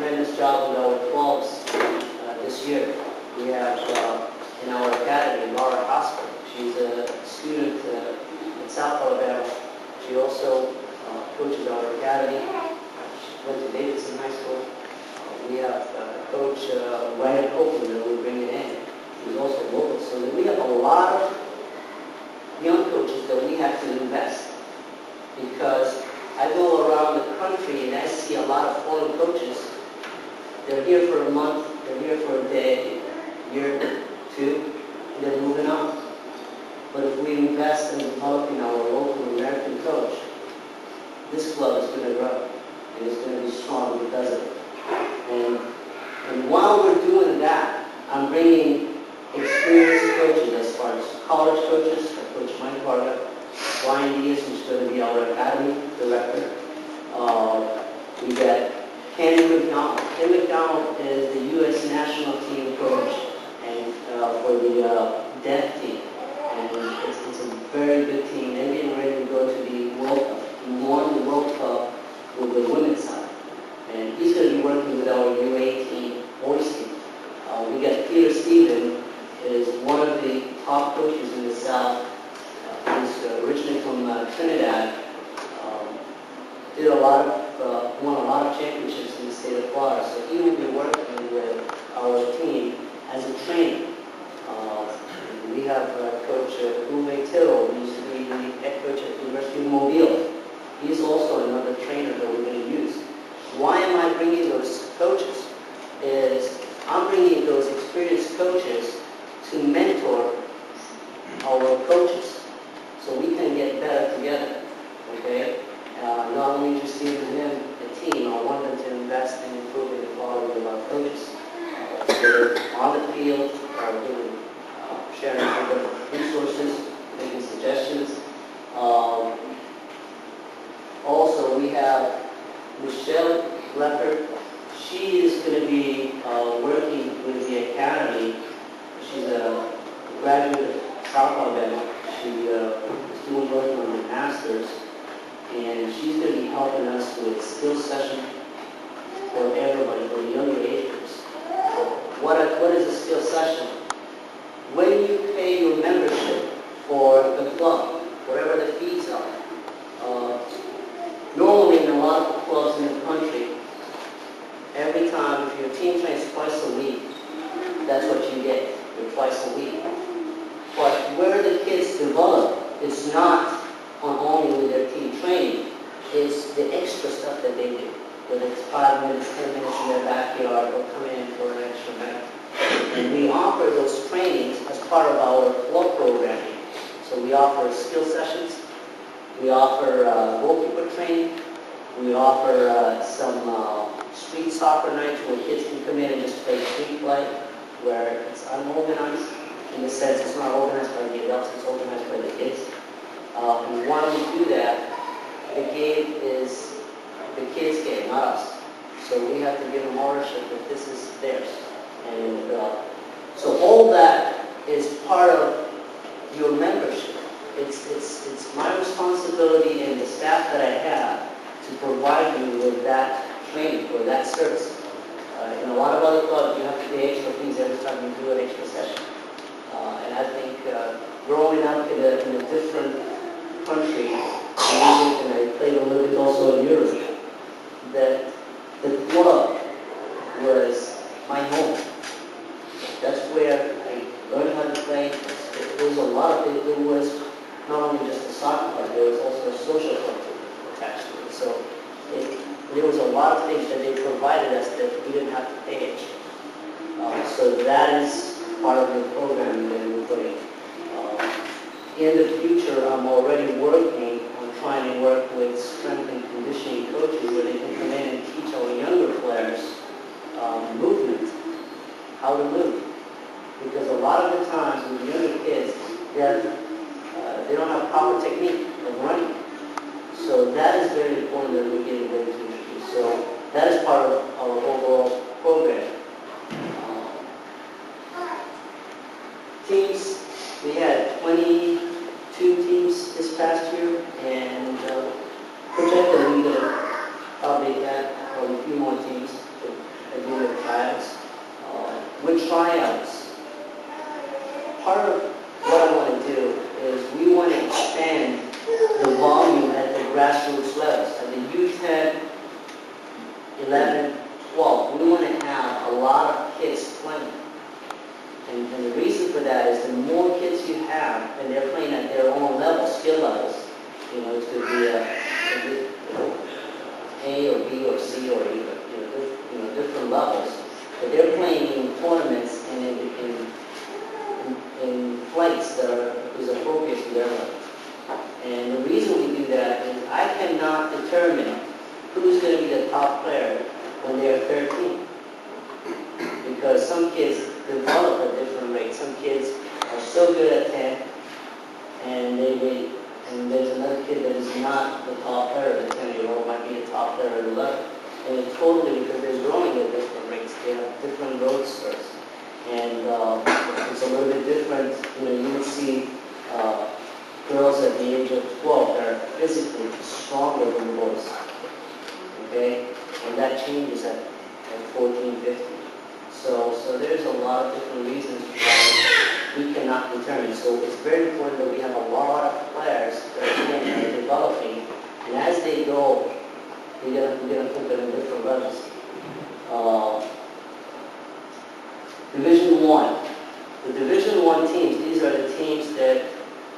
tremendous job with our clubs this year. We have in our academy, Laura Hosper. She's a student in South Alabama. She also coaches our academy. She went to Davidson High School. We have Coach Ryan Copeland that we're bringing in. He's also local. So that we have a lot of young coaches that we have to invest, because I go around the country and I see a lot of foreign coaches. They're here for a month, they're here for a day, year, two, and they're moving on. But if we invest in developing our local American coach, this club is going to grow and it's going to be strong because of it. And while we're doing that, I'm bringing experienced coaches as far as college coaches. Coach Mike Varga, Brian Diaz, who's going to be our academy director. We got Ken McDonald. Ken McDonald is the U.S. national team coach and for the deaf team. And it's a very good team. They're getting ready to go to the World Cup. He won the World Cup with the women's side. And he's going to be working with our U18 boys team. We got Peter Stephen, is one of the top coaches in the South. He's originally from Trinidad. Did a lot of, won a lot of championships in the state of Florida. So he will be working with our team as a trainer. We have Coach Uwe Tittle, who used to be the head coach at the University of Mobile. He's also another trainer that we're going to use. Why am I bringing those coaches? I'm bringing those experienced coaches to mentor our coaches so we can get better together, okay? Not only just giving them a team, I want them to invest in improving the quality of our coaches. Whether on the field or doing, sharing other resources, making suggestions. Also, we have Michelle Leppard. She is going to be working with the academy. She's a graduate of South Alabama. She is doing work on her master's, and she's going to be helping us with skill session for everybody, for the younger age groups. What is a skill session? When you pay your membership for the club, whatever the fees are, normally in a lot of clubs in the country, every time, if your team trains twice a week, that's what you get, you're twice a week. But where the kids develop, it's not on only with their team training, it's the extra stuff that they do. Whether it's 5 minutes, 10 minutes in their backyard, or come in for an extra minute. And we offer those trainings as part of our club programming. So we offer skill sessions, we offer goalkeeper training, we offer some street soccer nights where kids can come in and just play street play, where it's unorganized. In the sense, it's not organized by the adults, it's organized by the kids. And why we do that, the game is the kids' game, not us. So we have to give them ownership that this is theirs. And so all that is part of your membership. It's my responsibility and the staff that I have to provide you with that training or that service. In a lot of other clubs, you have to pay extra fees every time you do an extra session. And I think growing up in a different country, and I played a little bit also in Europe, that the club was my home. That's where I learned how to play. There was a lot of it. It was not only just a soccer club, there was also a social club attached to it. So there was a lot of things that they provided us that we didn't have to pay extra. So that is part of the program that we're putting. In the future, I'm already working on trying to work with strength and conditioning coaches where they can come in and teach our younger players movement, how to move. Because a lot of the times with younger kids, they don't have proper technique of running. So that is very important that we're getting ready to introduce. So that is part of our overall program. Teams, we had 22 teams this past year, and projected we could probably add a few more teams to tryouts, part of what I want to do is we want to expand the volume at the grassroots levels, at the U10, 11, 12. We want to have a lot of kids playing. And the reason for that is the more kids you have, and they're playing at their own level, skill levels, it could be A or B or C or even, different levels. But they're playing in tournaments and in flights that is appropriate to their level. And the reason we do that is I cannot determine who's going to be the top player when they're 13. Because some kids develop at different rates. Some kids are so good at 10, and there's another kid that is not the top player of the 10-year-old, might be the top player of the 11. And it's totally because they're growing at different rates. They have different growth spurts. And it's a little bit different. You would see girls at the age of 12 that are physically stronger than boys. Okay? And that changes at 14, 15. So there's a lot of different reasons why we cannot determine. So it's very important that we have a lot of players that are developing, and as they go, we're gonna put them in different levels. Division 1. The Division 1 teams, these are the teams that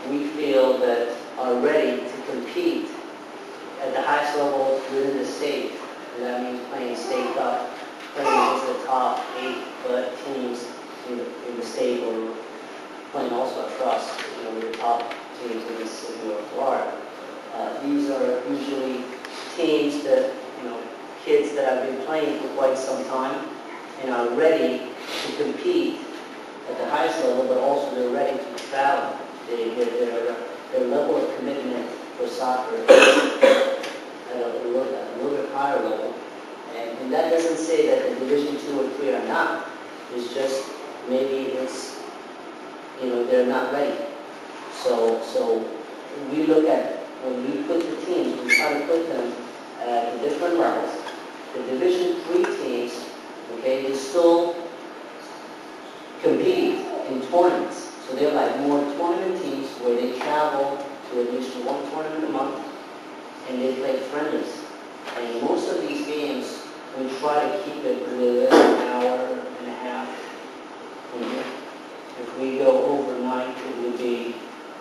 we feel that are ready to compete at the highest level within the state. And that means playing state cup, playing against the top 8 teams in the state, or playing also across the top teams in the city of Florida. These are usually teams that, kids that have been playing for quite some time and are ready to compete at the highest level, but also they're ready to travel. Their level of commitment for soccer at a little bit higher level. And that doesn't say that the Division 2 or 3 are not. It's just maybe it's, they're not ready. So we look at, when we put the teams, we try to put them at different levels. The Division 3 teams, okay, they still compete in tournaments. So they're like more tournament teams where they travel to at least one tournament a month and they play friendlies. And most of these games, we try to keep it within an hour and a half. If we go overnight, it would be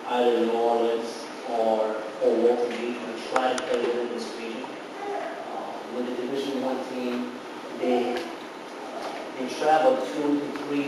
either New Orleans or Walton Beach. We try to play within this region. With the Division 1 team, they travel 2 to 3